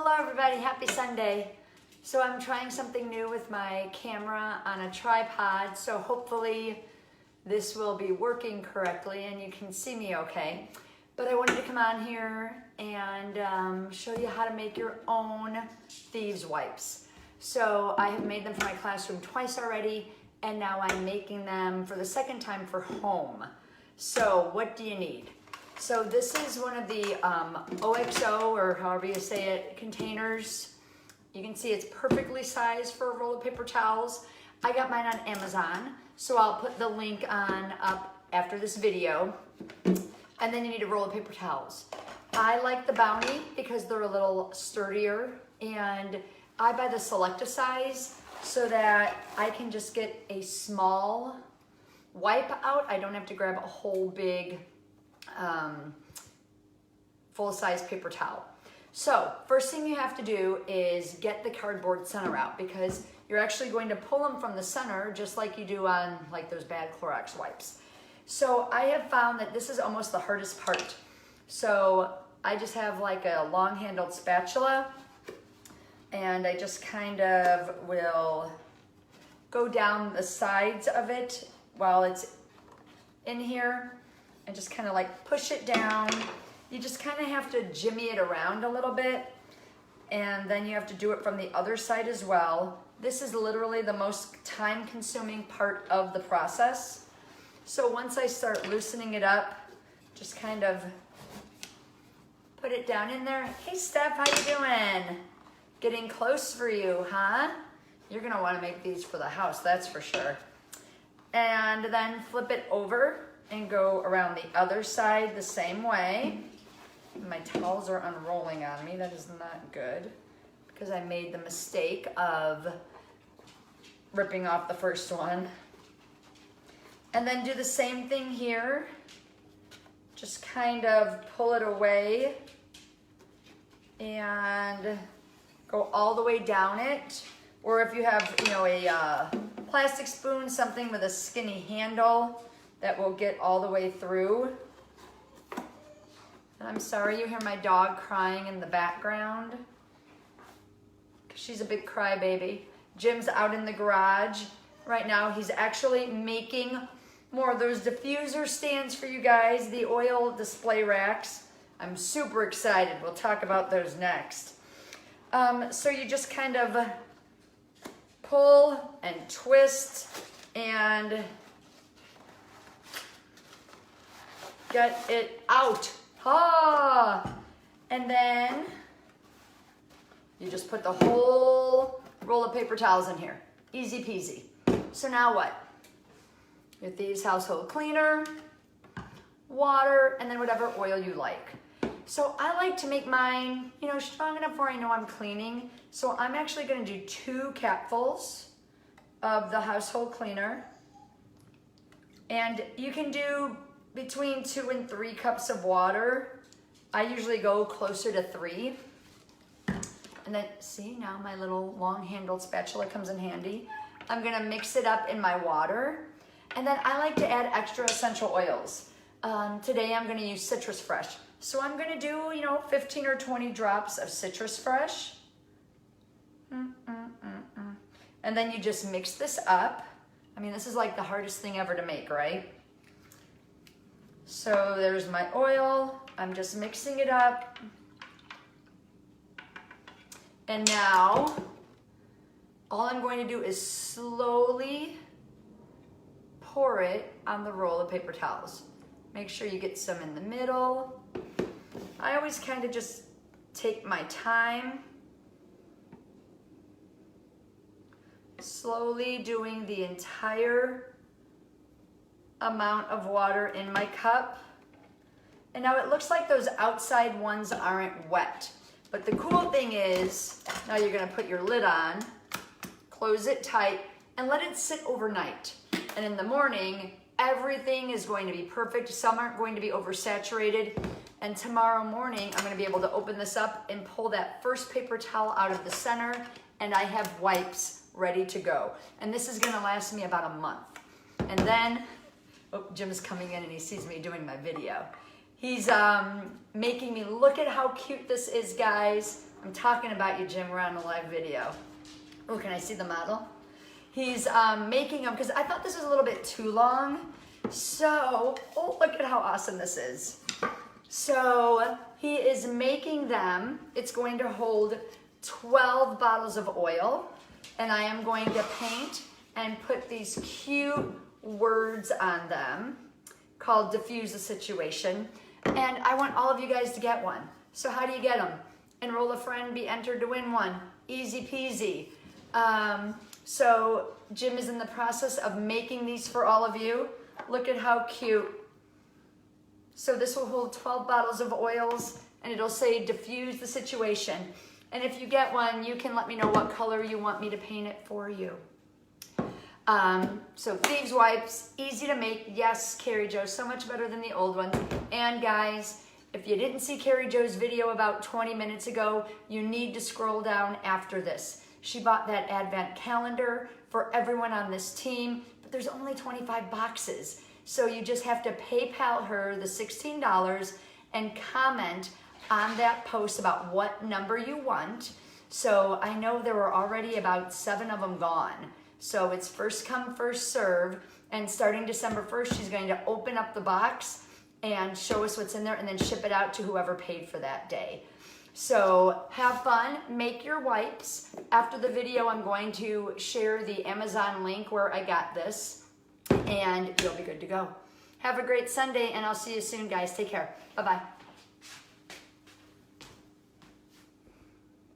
Hello everybody, happy Sunday. So I'm trying something new with my camera on a tripod, so hopefully this will be working correctly and you can see me okay. But I wanted to come on here and show you how to make your own thieves wipes. So I have made them for my classroom twice already, and now I'm making them for the second time for home. So what do you need? So this is one of the OXO, or however you say it, containers. You can see it's perfectly sized for a roll of paper towels. I got mine on Amazon, so I'll put the link on up after this video. And then you need a roll of paper towels. I like the Bounty because they're a little sturdier, and I buy the selective size so that I can just get a small wipe out. I don't have to grab a whole big full-size paper towel. So first thing you have to do is get the cardboard center out, because you're actually going to pull them from the center just like you do on like those bad Clorox wipes. So I have found that this is almost the hardest part. So I just have like a long-handled spatula, and I just kind of will go down the sides of it while it's in here and just kind of like push it down. You just kind of have to jimmy it around a little bit, and then you have to do it from the other side as well. This is literally the most time-consuming part of the process. So once I start loosening it up, just kind of put it down in there. Hey Steph, how you doing? Getting close for you, huh? You're gonna wanna make these for the house, that's for sure. And then flip it over and go around the other side the same way. My towels are unrolling on me. That is not good, because I made the mistake of ripping off the first one. And then do the same thing here. Just kind of pull it away and go all the way down it. Or if you have, you know, a plastic spoon, something with a skinny handle, that will get all the way through. And I'm sorry you hear my dog crying in the background, because she's a big crybaby. Jim's out in the garage right now. He's actually making more of those diffuser stands for you guys, the oil display racks. I'm super excited. We'll talk about those next. So you just kind of pull and twist and get it out. Ah! And then you just put the whole roll of paper towels in here. Easy peasy. So now what? Your Thieves household cleaner, water, and then whatever oil you like. So I like to make mine, you know, strong enough where I know I'm cleaning. So I'm actually gonna do 2 capfuls of the household cleaner. And you can do between 2 and 3 cups of water. I usually go closer to 3. And then, see, now my little long-handled spatula comes in handy. I'm gonna mix it up in my water. And then I like to add extra essential oils. Today I'm gonna use Citrus Fresh. So I'm gonna do, you know, 15 or 20 drops of Citrus Fresh. And then you just mix this up. I mean, this is like the hardest thing ever to make, right? So there's my oil. I'm just mixing it up. And now, all I'm going to do is slowly pour it on the roll of paper towels. Make sure you get some in the middle. I always kind of just take my time. Slowly doing the entire amount of water in my cup. And now it looks like those outside ones aren't wet. But the cool thing is, now you're gonna put your lid on, close it tight, and let it sit overnight. And in the morning, everything is going to be perfect. Some aren't going to be oversaturated. And tomorrow morning, I'm gonna be able to open this up and pull that first paper towel out of the center, and I have wipes ready to go. And this is gonna last me about a month. And then, oh, Jim's coming in and he sees me doing my video. He's making me look at how cute this is, guys. I'm talking about you, Jim. We're on a live video. Oh, can I see the model? He's making them, because I thought this was a little bit too long. So, oh, look at how awesome this is. So, he is making them. It's going to hold 12 bottles of oil. And I am going to paint and put these cute words on them called Diffuse the Situation. And I want all of you guys to get one. So how do you get them? Enroll a friend, be entered to win one. Easy peasy. So Jim is in the process of making these for all of you. Look at how cute. So this will hold 12 bottles of oils, and it'll say Diffuse the Situation. And if you get one, you can let me know what color you want me to paint it for you. So Thieves wipes, easy to make. Yes, Carrie Jo, so much better than the old ones. And guys, if you didn't see Carrie Jo's video about 20 minutes ago, you need to scroll down after this. She bought that advent calendar for everyone on this team, but there's only 25 boxes. So you just have to PayPal her the $16 and comment on that post about what number you want. So I know there were already about 7 of them gone. So it's first come, first serve. And starting December 1st, she's going to open up the box and show us what's in there and then ship it out to whoever paid for that day. So have fun, make your wipes. After the video, I'm going to share the Amazon link where I got this, and you'll be good to go. Have a great Sunday, and I'll see you soon, guys. Take care. Bye-bye.